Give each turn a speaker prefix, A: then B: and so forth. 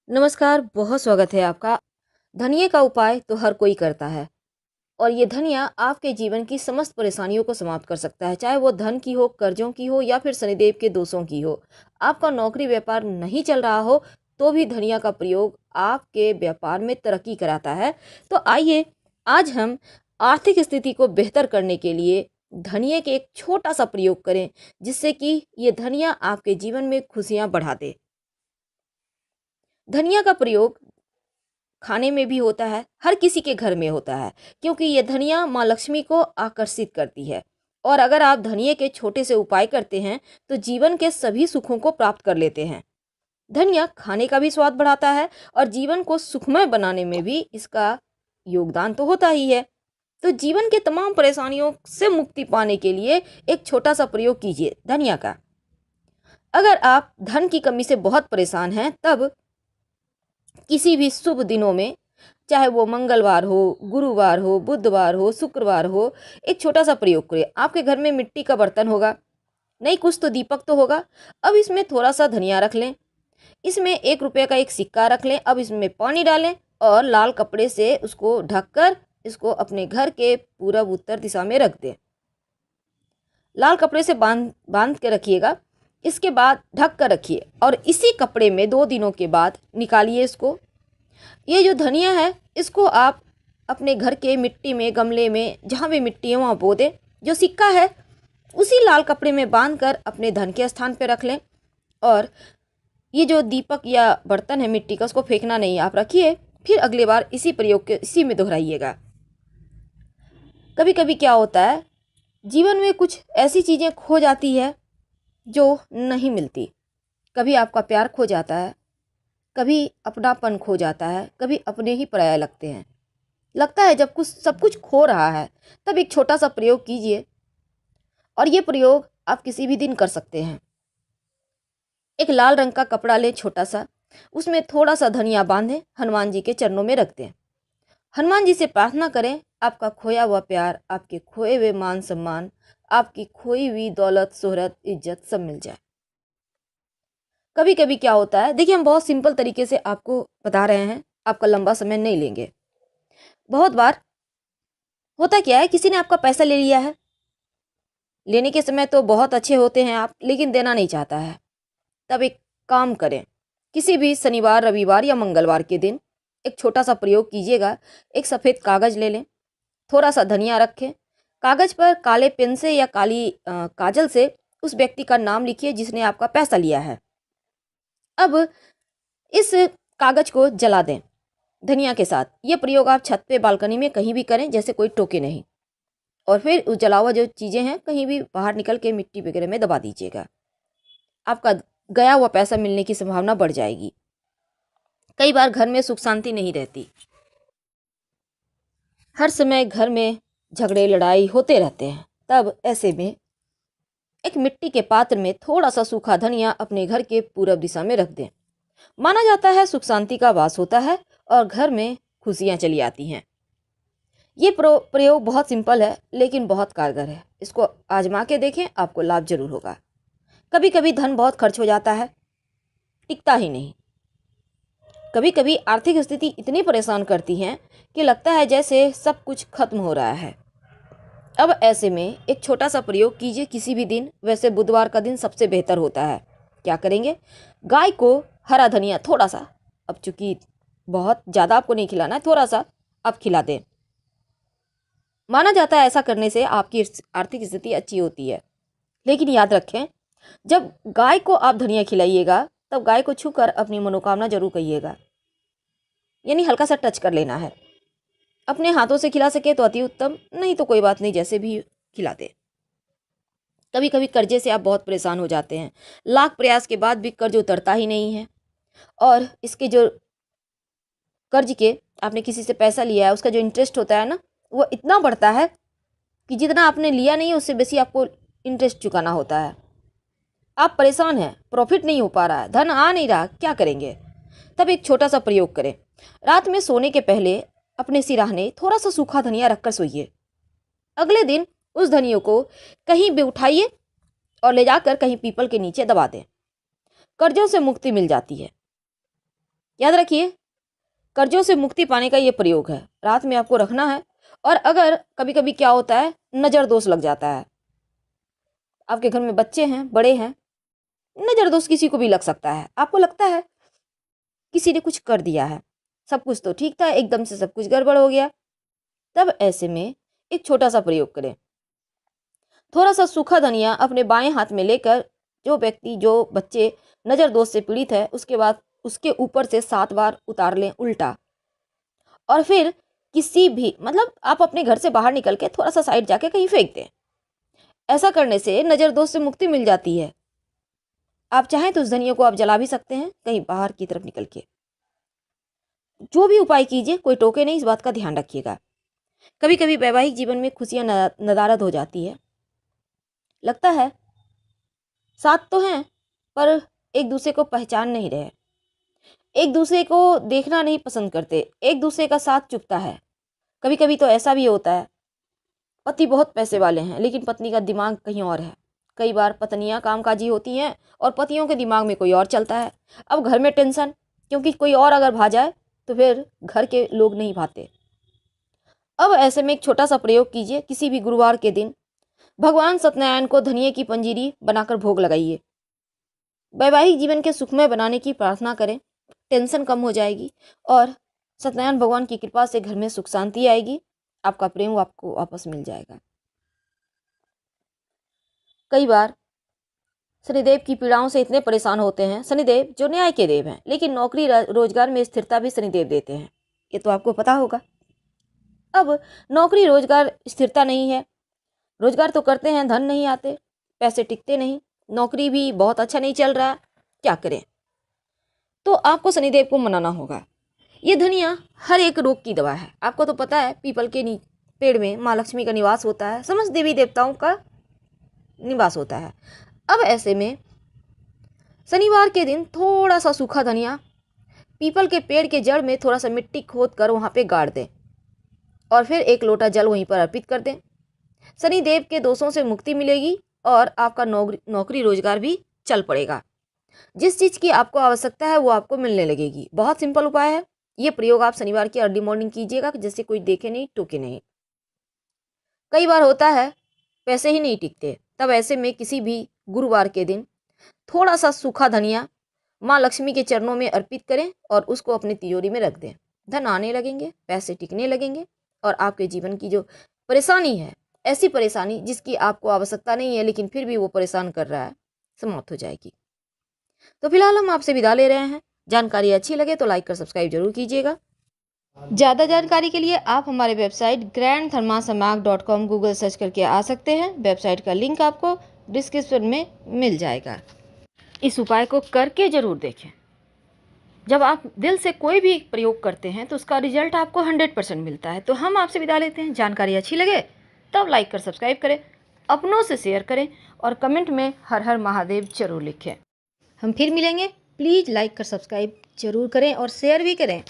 A: नमस्कार, बहुत स्वागत है आपका। धनिये का उपाय तो हर कोई करता है और ये धनिया आपके जीवन की समस्त परेशानियों को समाप्त कर सकता है, चाहे वो धन की हो, कर्जों की हो या फिर शनिदेव के दोषों की हो। आपका नौकरी व्यापार नहीं चल रहा हो तो भी धनिया का प्रयोग आपके व्यापार में तरक्की कराता है। तो आइए आज हम आर्थिक स्थिति को बेहतर करने के लिए धनिये के एक छोटा सा प्रयोग करें, जिससे कि ये धनिया आपके जीवन में खुशियां बढ़ा दे। धनिया का प्रयोग खाने में भी होता है, हर किसी के घर में होता है, क्योंकि ये धनिया माँ लक्ष्मी को आकर्षित करती है। और अगर आप धनिये के छोटे से उपाय करते हैं तो जीवन के सभी सुखों को प्राप्त कर लेते हैं। धनिया खाने का भी स्वाद बढ़ाता है और जीवन को सुखमय बनाने में भी इसका योगदान तो होता ही है। तो जीवन के तमाम परेशानियों से मुक्ति पाने के लिए एक छोटा सा प्रयोग कीजिए धनिया का। अगर आप धन की कमी से बहुत परेशान हैं, तब किसी भी शुभ दिनों में, चाहे वो मंगलवार हो, गुरुवार हो, बुधवार हो, शुक्रवार हो, एक छोटा सा प्रयोग करिए। आपके घर में मिट्टी का बर्तन होगा, नहीं कुछ तो दीपक तो होगा। अब इसमें थोड़ा सा धनिया रख लें, इसमें 1 रुपये का एक सिक्का रख लें। अब इसमें पानी डालें और लाल कपड़े से उसको ढककर इसको अपने घर के पूरब उत्तर दिशा में रख दें। लाल कपड़े से बांध बांध के रखिएगा। इसके बाद ढक कर रखिए और इसी कपड़े में 2 दिनों के बाद निकालिए इसको। ये जो धनिया है इसको आप अपने घर के मिट्टी में, गमले में, जहाँ भी मिट्टी है वहाँ बो दें। जो सिक्का है उसी लाल कपड़े में बांध कर अपने धन के स्थान पर रख लें। और ये जो दीपक या बर्तन है मिट्टी का, उसको फेंकना नहीं, आप रखिए। फिर अगली बार इसी प्रयोग के इसी में दोहराइएगा। कभी कभी क्या होता है, जीवन में कुछ ऐसी चीज़ें खो जाती है जो नहीं मिलती। कभी आपका प्यार खो जाता है, कभी अपनापन खो जाता है, कभी अपने ही पराया लगते हैं। लगता है जब कुछ सब कुछ खो रहा है, तब एक छोटा सा प्रयोग कीजिए। और ये प्रयोग आप किसी भी दिन कर सकते हैं। एक लाल रंग का कपड़ा लें छोटा सा, उसमें थोड़ा सा धनिया बांधें, हनुमान जी के चरणों में रख दें। हनुमान जी से प्रार्थना करें आपका खोया हुआ प्यार, आपके खोए हुए मान सम्मान, आपकी खोई हुई दौलत, शोहरत, इज्जत सब मिल जाए। कभी कभी क्या होता है, देखिए हम बहुत सिंपल तरीके से आपको बता रहे हैं, आपका लंबा समय नहीं लेंगे। बहुत बार होता क्या है, किसी ने आपका पैसा ले लिया है, लेने के समय तो बहुत अच्छे होते हैं आप, लेकिन देना नहीं चाहता है। तब एक काम करें, किसी भी शनिवार, रविवार या मंगलवार के दिन एक छोटा सा प्रयोग कीजिएगा। एक सफ़ेद कागज़ ले लें, थोड़ा सा धनिया रखें, कागज़ पर काले पेन से या काली काजल से उस व्यक्ति का नाम लिखिए जिसने आपका पैसा लिया है। अब इस कागज़ को जला दें धनिया के साथ। ये प्रयोग आप छत पे, बालकनी में कहीं भी करें, जैसे कोई टोके नहीं। और फिर उस जला हुआ जो चीज़ें हैं कहीं भी बाहर निकल के मिट्टी वगैरह में दबा दीजिएगा। आपका गया हुआ पैसा मिलने की संभावना बढ़ जाएगी। कई बार घर में सुख शांति नहीं रहती, हर समय घर में झगड़े लड़ाई होते रहते हैं। तब ऐसे में एक मिट्टी के पात्र में थोड़ा सा सूखा धनिया अपने घर के पूरब दिशा में रख दें। माना जाता है सुख शांति का वास होता है और घर में खुशियां चली आती हैं। ये प्रयोग बहुत सिंपल है लेकिन बहुत कारगर है। इसको आजमा के देखें, आपको लाभ जरूर होगा। कभी कभी धन बहुत खर्च हो जाता है, टिकता ही नहीं। कभी कभी आर्थिक स्थिति इतनी परेशान करती है कि लगता है जैसे सब कुछ खत्म हो रहा है। अब ऐसे में एक छोटा सा प्रयोग कीजिए किसी भी दिन। वैसे बुधवार का दिन सबसे बेहतर होता है। क्या करेंगे, गाय को हरा धनिया थोड़ा सा, अब चूंकि बहुत ज़्यादा आपको नहीं खिलाना है, थोड़ा सा आप खिला दें। माना जाता है ऐसा करने से आपकी आर्थिक स्थिति अच्छी होती है। लेकिन याद रखें, जब गाय को आप धनिया खिलाइएगा तब गाय को छूकर अपनी मनोकामना जरूर कहिएगा, यानी हल्का सा टच कर लेना है। अपने हाथों से खिला सके तो अति उत्तम, नहीं तो कोई बात नहीं, जैसे भी खिला दे। कभी कभी कर्जे से आप बहुत परेशान हो जाते हैं, लाख प्रयास के बाद भी कर्ज उतरता ही नहीं है। और इसके जो कर्ज के आपने किसी से पैसा लिया है, उसका जो इंटरेस्ट होता है ना, वो इतना बढ़ता है कि जितना आपने लिया नहीं है उससे बेसी आपको इंटरेस्ट चुकाना होता है। आप परेशान हैं, प्रॉफिट नहीं हो पा रहा है, धन आ नहीं रहा, क्या करेंगे? तब एक छोटा सा प्रयोग करें। रात में सोने के पहले अपने सिराहने थोड़ा सा सूखा धनिया रखकर सोइए। अगले दिन उस धनिया को कहीं भी उठाइए और ले जाकर कहीं पीपल के नीचे दबा दें। कर्जों से मुक्ति मिल जाती है। याद रखिए, कर्जों से मुक्ति पाने का ये प्रयोग है। रात में आपको रखना है। और अगर कभी कभी क्या होता है, नज़र दोष लग जाता है, आपके घर में बच्चे हैं, बड़े हैं, नज़र दोष किसी को भी लग सकता है। आपको लगता है किसी ने कुछ कर दिया है, सब कुछ तो ठीक था, एकदम से सब कुछ गड़बड़ हो गया। तब ऐसे में एक छोटा सा प्रयोग करें। थोड़ा सा सूखा धनिया अपने बाएं हाथ में लेकर, जो व्यक्ति, जो बच्चे नज़र दोष से पीड़ित है, उसके बाद उसके ऊपर से 7 बार उतार लें उल्टा। और फिर किसी भी, मतलब आप अपने घर से बाहर निकल के थोड़ा सा साइड जाके कहीं फेंक दें। ऐसा करने से नज़र दोष से मुक्ति मिल जाती है। आप चाहें तो उस धनिया को आप जला भी सकते हैं कहीं बाहर की तरफ निकल के। जो भी उपाय कीजिए, कोई टोके नहीं, इस बात का ध्यान रखिएगा। कभी कभी वैवाहिक जीवन में खुशियां नदारद हो जाती है। लगता है साथ तो हैं, पर एक दूसरे को पहचान नहीं रहे, एक दूसरे को देखना नहीं पसंद करते, एक दूसरे का साथ चुभता है। कभी कभी तो ऐसा भी होता है, पति बहुत पैसे वाले हैं लेकिन पत्नी का दिमाग कहीं और है। कई बार पत्नियां कामकाजी होती हैं और पतियों के दिमाग में कोई और चलता है। अब घर में टेंशन, क्योंकि कोई और अगर भा जाए तो फिर घर के लोग नहीं भाते। अब ऐसे में एक छोटा सा प्रयोग कीजिए। किसी भी गुरुवार के दिन भगवान सत्यनारायण को धनिये की पंजीरी बनाकर भोग लगाइए। वैवाहिक जीवन के सुखमय बनाने की प्रार्थना करें, टेंशन कम हो जाएगी और सत्यनारायण भगवान की कृपा से घर में सुख शांति आएगी। आपका प्रेम आपको वापस मिल जाएगा। कई बार शनिदेव की पीड़ाओं से इतने परेशान होते हैं। शनिदेव जो न्याय के देव हैं, लेकिन नौकरी रोजगार में स्थिरता भी शनिदेव देते हैं, ये तो आपको पता होगा। अब नौकरी रोजगार स्थिरता नहीं है, रोजगार तो करते हैं, धन नहीं आते, पैसे टिकते नहीं, नौकरी भी बहुत अच्छा नहीं चल रहा, क्या करें? तो आपको शनिदेव को मनाना होगा। ये धनिया हर एक रोग की दवा है। आपको तो पता है, पीपल के पेड़ में माँ लक्ष्मी का निवास होता है, समस्त देवी देवताओं का निवास होता है। अब ऐसे में शनिवार के दिन थोड़ा सा सूखा धनिया पीपल के पेड़ के जड़ में थोड़ा सा मिट्टी खोद कर वहाँ पे गाड़ दें और फिर 1 लोटा जल वहीं पर अर्पित कर दें। शनिदेव के दोषों से मुक्ति मिलेगी और आपका नौकरी रोजगार भी चल पड़ेगा। जिस चीज़ की आपको आवश्यकता है वो आपको मिलने लगेगी। बहुत सिंपल उपाय है। ये प्रयोग आप शनिवार की अर्ली मॉर्निंग कीजिएगा, जिससे कोई देखे नहीं, टोके नहीं। कई बार होता है पैसे ही नहीं टिकते, तब ऐसे में किसी भी गुरुवार के दिन थोड़ा सा सूखा धनिया माँ लक्ष्मी के चरणों में अर्पित करें और उसको अपनी तिजोरी में रख दें। धन आने लगेंगे, पैसे टिकने लगेंगे और आपके जीवन की जो परेशानी है, ऐसी परेशानी जिसकी आपको आवश्यकता नहीं है लेकिन फिर भी वो परेशान कर रहा है, समाप्त हो जाएगी। तो फिलहाल हम आपसे विदा ले रहे हैं। जानकारी अच्छी लगे तो लाइक कर सब्सक्राइब जरूर कीजिएगा। ज़्यादा जानकारी के लिए आप हमारे वेबसाइट grandthermasamag.com गूगल सर्च करके आ सकते हैं। वेबसाइट का लिंक आपको डिस्क्रिप्शन में मिल जाएगा। इस उपाय को करके ज़रूर देखें। जब आप दिल से कोई भी प्रयोग करते हैं तो उसका रिजल्ट आपको 100% मिलता है। तो हम आपसे विदा लेते हैं। जानकारी अच्छी लगे तब लाइक कर सब्सक्राइब करें, अपनों से शेयर करें और कमेंट में हर हर महादेव जरूर लिखें। हम फिर मिलेंगे। प्लीज़ लाइक कर सब्सक्राइब जरूर करें और शेयर भी करें।